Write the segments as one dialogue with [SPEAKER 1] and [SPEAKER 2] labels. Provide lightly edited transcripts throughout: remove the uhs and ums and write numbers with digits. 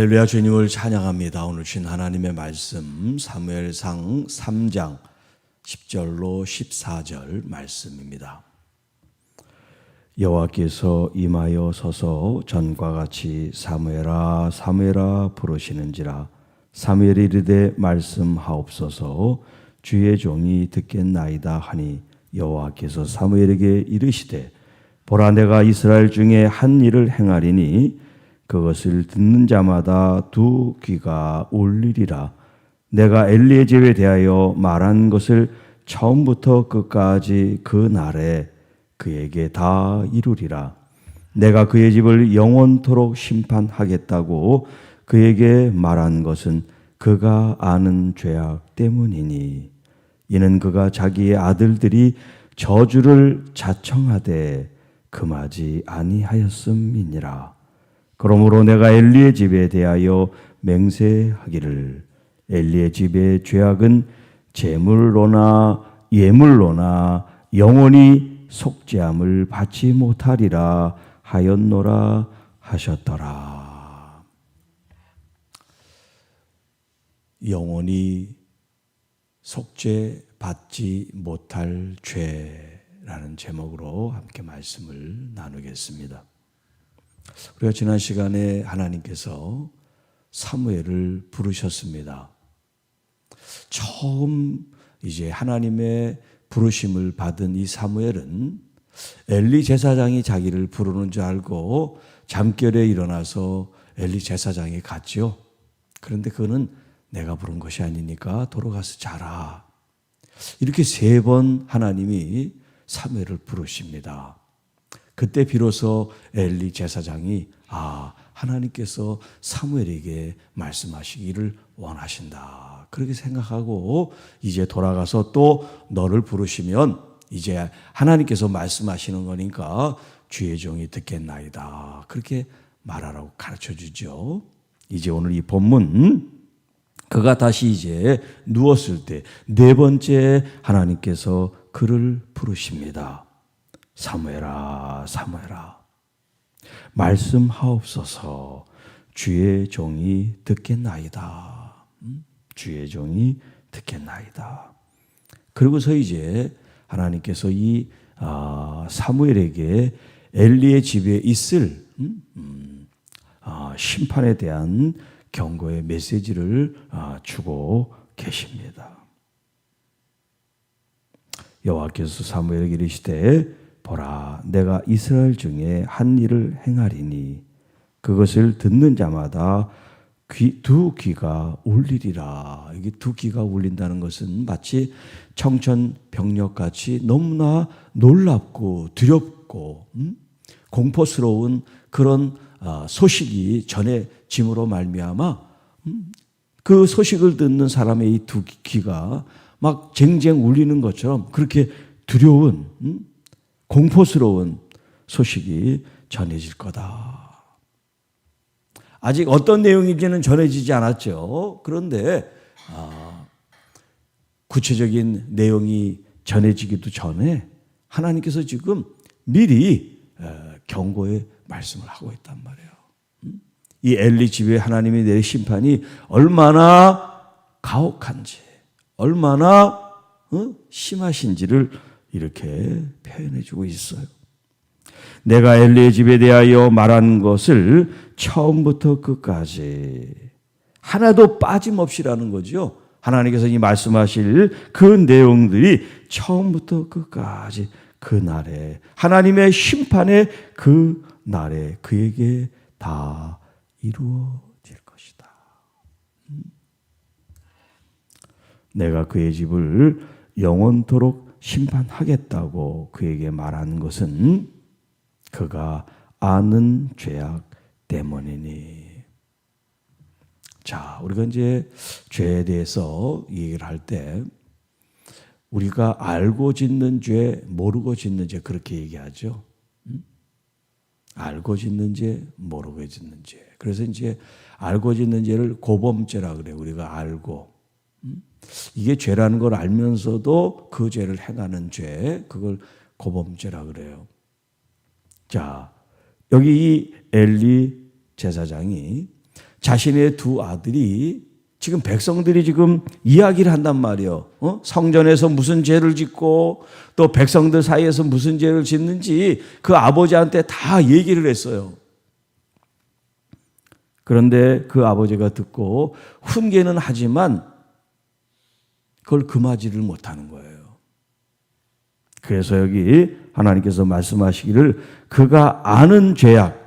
[SPEAKER 1] 할렐루야, 주님을 찬양합니다. 오늘 주신 하나님의 말씀 사무엘상 3장 10절로 14절 말씀입니다. 여호와께서 임하여 서서 전과 같이 사무엘아 사무엘아 부르시는지라. 사무엘이 이르되 말씀하옵소서 주의 종이 듣겠나이다 하니 여호와께서 사무엘에게 이르시되 보라 내가 이스라엘 중에 한 일을 행하리니 그것을 듣는 자마다 두 귀가 울리리라. 내가 엘리의 집에 대하여 말한 것을 처음부터 끝까지 그 날에 그에게 다 이루리라. 내가 그의 집을 영원토록 심판하겠다고 그에게 말한 것은 그가 아는 죄악 때문이니 이는 그가 자기의 아들들이 저주를 자청하되 금하지 아니하였음이니라. 그러므로 내가 엘리의 집에 대하여 맹세하기를 엘리의 집의 죄악은 제물로나 예물로나 영원히 속죄함을 받지 못하리라 하였노라 하셨더라. 영원히 속죄받지 못할 죄라는 제목으로 함께 말씀을 나누겠습니다. 우리가 지난 시간에 하나님께서 사무엘을 부르셨습니다. 처음 이제 하나님의 부르심을 받은 이 사무엘은 엘리 제사장이 자기를 부르는 줄 알고 잠결에 일어나서 엘리 제사장이 갔죠. 그런데 그거는 내가 부른 것이 아니니까 돌아가서 자라. 이렇게 3번 하나님이 사무엘을 부르십니다. 그때 비로소 엘리 제사장이 하나님께서 사무엘에게 말씀하시기를 원하신다. 그렇게 생각하고 이제 돌아가서 또 너를 부르시면 이제 하나님께서 말씀하시는 거니까 주의 종이 듣겠나이다. 그렇게 말하라고 가르쳐 주죠. 이제 오늘 이 본문 그가 다시 이제 누웠을 때 4번째 하나님께서 그를 부르십니다. 사무엘아 사무엘아 말씀하옵소서 주의 종이 듣겠나이다. 주의 종이 듣겠나이다. 그러고서 이제 하나님께서 이 사무엘에게 엘리의 집에 있을 심판에 대한 경고의 메시지를 주고 계십니다. 여호와께서 사무엘에게 이르시되 보라 내가 이스라엘 중에 한 일을 행하리니 그것을 듣는 자마다 두 귀가 울리리라. 이게 두 귀가 울린다는 것은 마치 청천벽력같이 너무나 놀랍고 두렵고 공포스러운 그런 소식이 전해짐으로 말미암아 그 소식을 듣는 사람의 이 두 귀가 막 쟁쟁 울리는 것처럼 그렇게 두려운 공포스러운 소식이 전해질 거다. 아직 어떤 내용인지는 전해지지 않았죠. 그런데 구체적인 내용이 전해지기도 전에 하나님께서 지금 미리 경고의 말씀을 하고 있단 말이에요. 이 엘리 집에 하나님이 내린 심판이 얼마나 가혹한지 얼마나 심하신지를 이렇게 표현해주고 있어요. 내가 엘리의 집에 대하여 말한 것을 처음부터 끝까지 하나도 빠짐없이라는 거죠. 하나님께서 이 말씀하실 그 내용들이 처음부터 끝까지 그 날에 하나님의 심판의 그 날에 그에게 다 이루어질 것이다. 내가 그의 집을 영원토록 심판하겠다고 그에게 말한 것은 그가 아는 죄악 때문이니. 자, 우리가 이제 죄에 대해서 얘기를 할 때 우리가 알고 짓는 죄, 모르고 짓는 죄 그렇게 얘기하죠. 알고 짓는 죄, 모르고 짓는 죄. 그래서 이제 알고 짓는 죄를 고범죄라 그래요. 우리가 알고. 이게 죄라는 걸 알면서도 그 죄를 행하는 죄, 그걸 고범죄라 그래요. 자, 여기 이 엘리 제사장이 자신의 두 아들이 지금 백성들이 지금 이야기를 한단 말이에요. 성전에서 무슨 죄를 짓고 또 백성들 사이에서 무슨 죄를 짓는지 그 아버지한테 다 얘기를 했어요. 그런데 그 아버지가 듣고 훈계는 하지만 그걸 금하지를 못하는 거예요. 그래서 여기 하나님께서 말씀하시기를 그가 아는 죄악,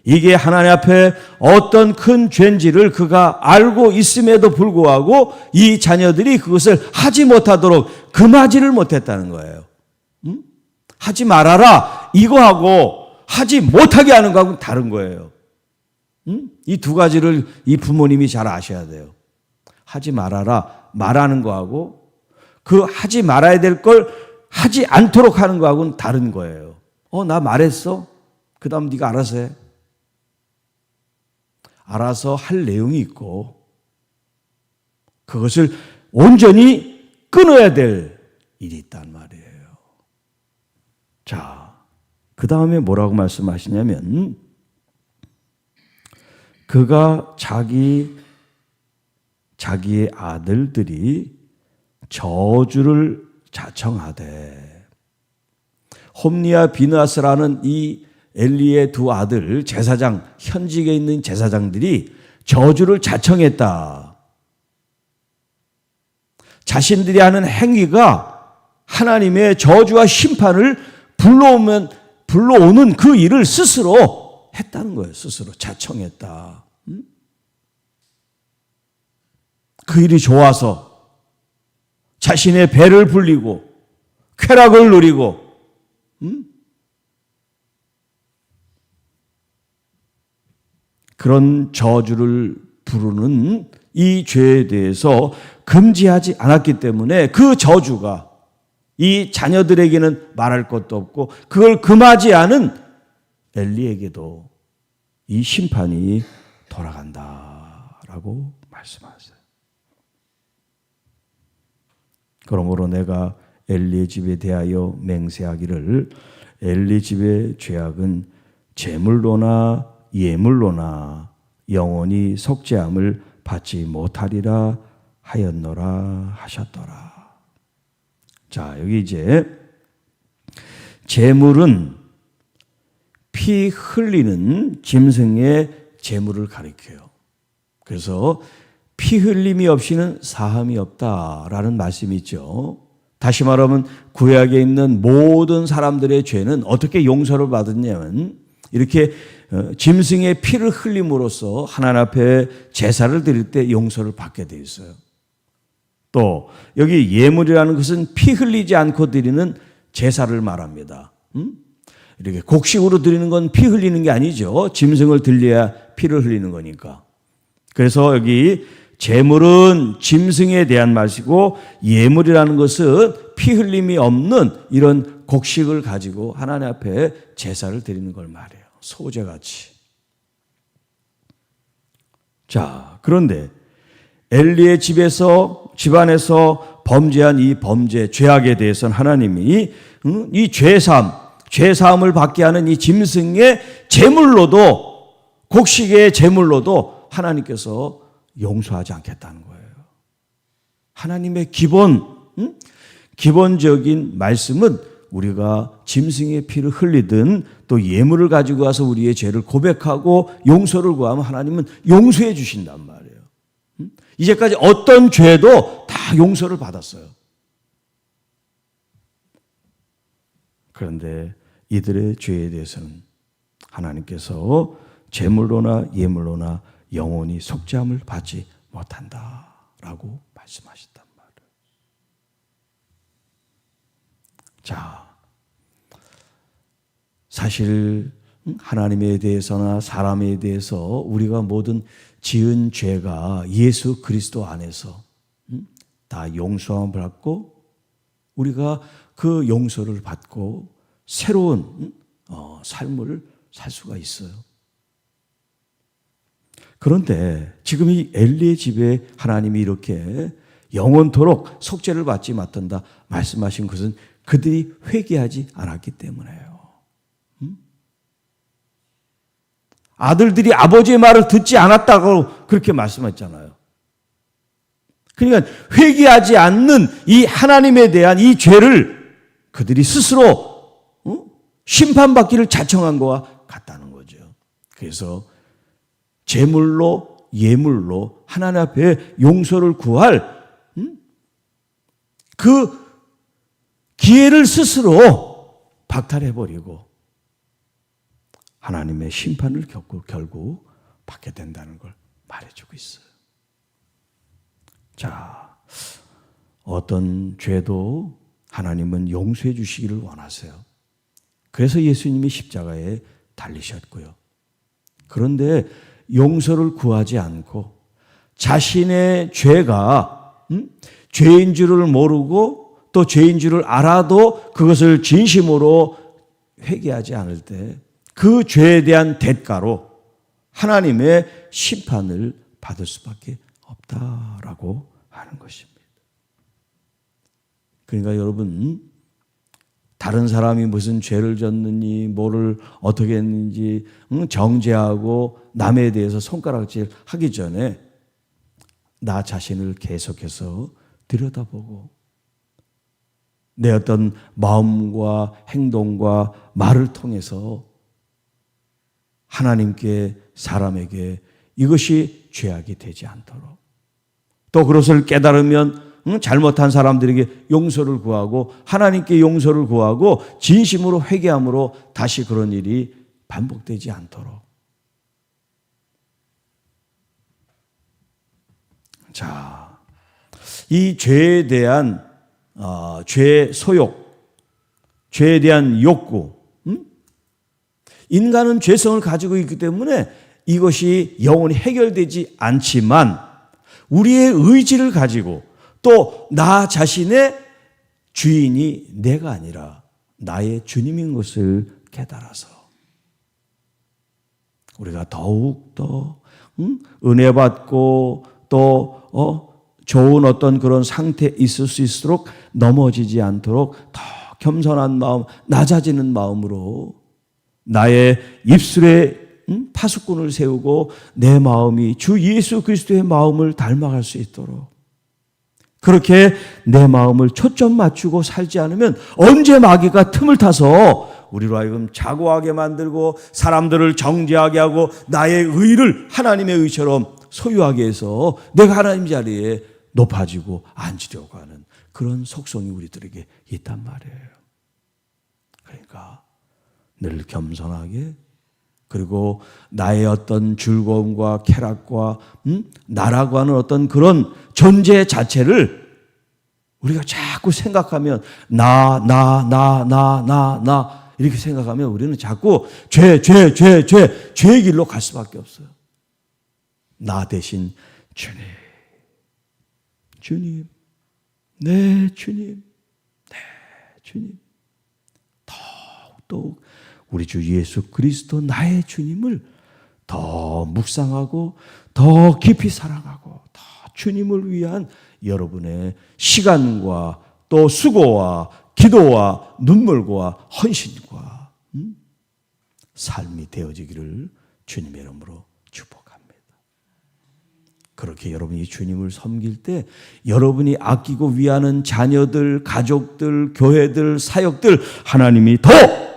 [SPEAKER 1] 이게 하나님 앞에 어떤 큰 죄인지를 그가 알고 있음에도 불구하고 이 자녀들이 그것을 하지 못하도록 금하지를 못했다는 거예요. 하지 말아라 이거하고 하지 못하게 하는 거하고는 다른 거예요. 이 두 가지를 이 부모님이 잘 아셔야 돼요. 하지 말아라 말하는 거하고 그 하지 말아야 될 걸 하지 않도록 하는 거하고는 다른 거예요. 나 말했어? 그 다음 네가 알아서 해. 알아서 할 내용이 있고 그것을 온전히 끊어야 될 일이 있단 말이에요. 자, 그 다음에 뭐라고 말씀하시냐면 그가 자기의 아들들이 저주를 자청하되 홈니와 비느하스라는 이 엘리의 두 아들 제사장 현직에 있는 제사장들이 저주를 자청했다. 자신들이 하는 행위가 하나님의 저주와 심판을 불러오는 그 일을 스스로 했다는 거예요. 스스로 자청했다. 그 일이 좋아서 자신의 배를 불리고 쾌락을 누리고 그런 저주를 부르는 이 죄에 대해서 금지하지 않았기 때문에 그 저주가 이 자녀들에게는 말할 것도 없고 그걸 금하지 않은 엘리에게도 이 심판이 돌아간다라고 말씀하세요. 그러므로 내가 엘리의 집에 대하여 맹세하기를 엘리 집의 죄악은 제물로나 예물로나 영원히 속죄함을 받지 못하리라 하였노라 하셨더라. 자, 여기 이제 제물은 피 흘리는 짐승의 제물을 가리켜요. 그래서 피 흘림이 없이는 사함이 없다라는 말씀이 있죠. 다시 말하면 구약에 있는 모든 사람들의 죄는 어떻게 용서를 받았냐면 이렇게 짐승의 피를 흘림으로써 하나님 앞에 제사를 드릴 때 용서를 받게 되어 있어요. 또 여기 예물이라는 것은 피 흘리지 않고 드리는 제사를 말합니다. 이렇게 곡식으로 드리는 건 피 흘리는 게 아니죠. 짐승을 들려야 피를 흘리는 거니까. 그래서 여기 제물은 짐승에 대한 말이고 예물이라는 것은 피 흘림이 없는 이런 곡식을 가지고 하나님 앞에 제사를 드리는 걸 말해요. 소제같이. 자, 그런데 엘리의 집안에서 범죄한 이 범죄, 죄악에 대해서는 하나님이 이 죄사함을 받게 하는 이 짐승의 제물로도 곡식의 제물로도 하나님께서 용서하지 않겠다는 거예요. 하나님의 기본적인 말씀은 우리가 짐승의 피를 흘리든 또 예물을 가지고 와서 우리의 죄를 고백하고 용서를 구하면 하나님은 용서해 주신단 말이에요. 이제까지 어떤 죄도 다 용서를 받았어요. 그런데 이들의 죄에 대해서는 하나님께서 제물로나 예물로나 영원히 속죄함을 받지 못한다라고 말씀하셨단 말이에요. 자, 사실 하나님에 대해서나 사람에 대해서 우리가 모든 지은 죄가 예수 그리스도 안에서 다 용서함을 받고 우리가 그 용서를 받고 새로운 삶을 살 수가 있어요. 그런데 지금 이 엘리의 집에 하나님이 이렇게 영원토록 속죄를 받지 못한다 말씀하신 것은 그들이 회개하지 않았기 때문에요. 아들들이 아버지의 말을 듣지 않았다고 그렇게 말씀했잖아요. 그러니까 회개하지 않는 이 하나님에 대한 이 죄를 그들이 스스로 심판받기를 자청한 거와 같다는 거죠. 그래서 제물로 예물로 하나님 앞에 용서를 구할 그 기회를 스스로 박탈해버리고 하나님의 심판을 결국 받게 된다는 걸 말해주고 있어요. 자, 어떤 죄도 하나님은 용서해 주시기를 원하세요. 그래서 예수님이 십자가에 달리셨고요. 그런데 용서를 구하지 않고 자신의 죄가 죄인 줄을 모르고 또 죄인 줄을 알아도 그것을 진심으로 회개하지 않을 때 그 죄에 대한 대가로 하나님의 심판을 받을 수밖에 없다라고 하는 것입니다. 그러니까 여러분, 다른 사람이 무슨 죄를 졌느니 뭐를 어떻게 했는지 정죄하고 남에 대해서 손가락질 하기 전에 나 자신을 계속해서 들여다보고 내 어떤 마음과 행동과 말을 통해서 하나님께 사람에게 이것이 죄악이 되지 않도록 또 그것을 깨달으면 잘못한 사람들에게 용서를 구하고 하나님께 용서를 구하고 진심으로 회개함으로 다시 그런 일이 반복되지 않도록. 자, 이 죄에 대한 죄의 소욕, 죄에 대한 욕구, 인간은 죄성을 가지고 있기 때문에 이것이 영원히 해결되지 않지만 우리의 의지를 가지고 또 나 자신의 주인이 내가 아니라 나의 주님인 것을 깨달아서 우리가 더욱 더 은혜 받고 또 좋은 어떤 그런 상태에 있을 수 있도록 넘어지지 않도록 더 겸손한 마음, 낮아지는 마음으로 나의 입술에 파수꾼을 세우고 내 마음이 주 예수 그리스도의 마음을 닮아갈 수 있도록 그렇게 내 마음을 초점 맞추고 살지 않으면 언제 마귀가 틈을 타서 우리로 하여금 자고하게 만들고 사람들을 정죄하게 하고 나의 의를 하나님의 의처럼 소유하게 해서 내가 하나님 자리에 높아지고 앉으려고 하는 그런 속성이 우리들에게 있단 말이에요. 그러니까 늘 겸손하게 그리고 나의 어떤 즐거움과 쾌락과 나라고 하는 어떤 그런 존재 자체를 우리가 자꾸 생각하면 나 이렇게 생각하면 우리는 자꾸 죄의 길로 갈 수밖에 없어요. 나 대신 주님, 네 주님, 더욱 우리 주 예수 그리스도 나의 주님을 더 묵상하고 더 깊이 사랑하고 더 주님을 위한 여러분의 시간과 또 수고와 기도와 눈물과 헌신과 삶이 되어지기를 주님의 이름으로 축복합니다. 그렇게 여러분이 주님을 섬길 때 여러분이 아끼고 위하는 자녀들, 가족들, 교회들, 사역들 하나님이 더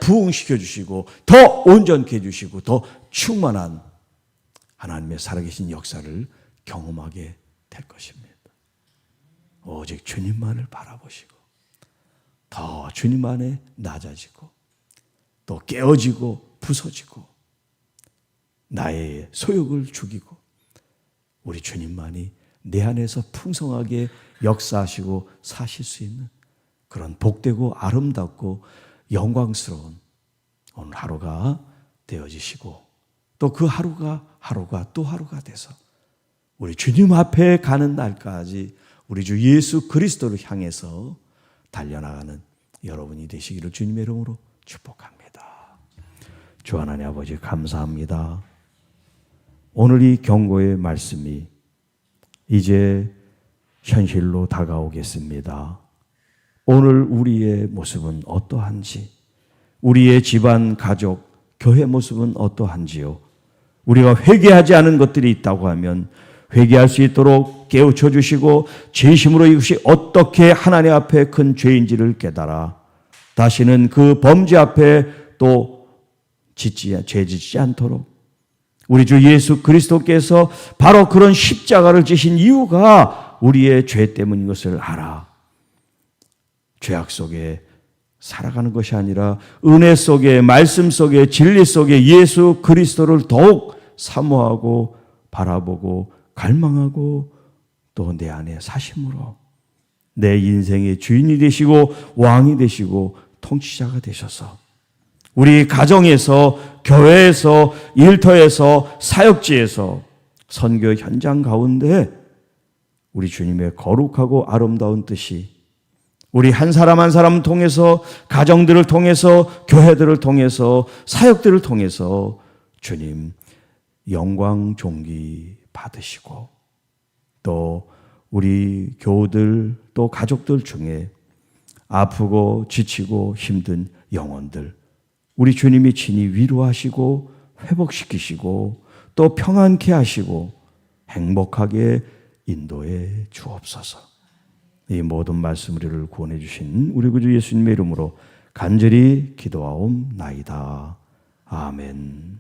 [SPEAKER 1] 부흥시켜 주시고 더 온전케 해주시고 더 충만한 하나님의 살아계신 역사를 경험하게 될 것입니다. 오직 주님만을 바라보시고 더 주님 안에 낮아지고 또 깨어지고 부서지고 나의 소욕을 죽이고 우리 주님만이 내 안에서 풍성하게 역사하시고 사실 수 있는 그런 복되고 아름답고 영광스러운 오늘 하루가 되어지시고 또 그 하루가 또 하루가 돼서 우리 주님 앞에 가는 날까지 우리 주 예수 그리스도를 향해서 달려나가는 여러분이 되시기를 주님의 이름으로 축복합니다. 주 하나님 아버지 감사합니다. 오늘 이 경고의 말씀이 이제 현실로 다가오겠습니다. 오늘 우리의 모습은 어떠한지, 우리의 집안, 가족, 교회 모습은 어떠한지요. 우리가 회개하지 않은 것들이 있다고 하면 회개할 수 있도록 깨우쳐 주시고 진심으로 이것이 어떻게 하나님 앞에 큰 죄인지를 깨달아 다시는 그 범죄 앞에 또 죄 짓지 않도록 우리 주 예수 그리스도께서 바로 그런 십자가를 지신 이유가 우리의 죄 때문인 것을 알아. 죄악 속에 살아가는 것이 아니라 은혜 속에, 말씀 속에, 진리 속에 예수 그리스도를 더욱 사모하고 바라보고 갈망하고 또 내 안에 사심으로 내 인생의 주인이 되시고 왕이 되시고 통치자가 되셔서 우리 가정에서, 교회에서, 일터에서, 사역지에서, 선교 현장 가운데 우리 주님의 거룩하고 아름다운 뜻이 우리 한 사람 한 사람 통해서, 가정들을 통해서, 교회들을 통해서, 사역들을 통해서 주님 영광 존귀 받으시고 또 우리 교우들 또 가족들 중에 아프고 지치고 힘든 영혼들 우리 주님이 친히 위로하시고 회복시키시고 또 평안케 하시고 행복하게 인도해 주옵소서. 이 모든 말씀 우리를 구원해 주신 우리 구주 예수님의 이름으로 간절히 기도하옵나이다. 아멘.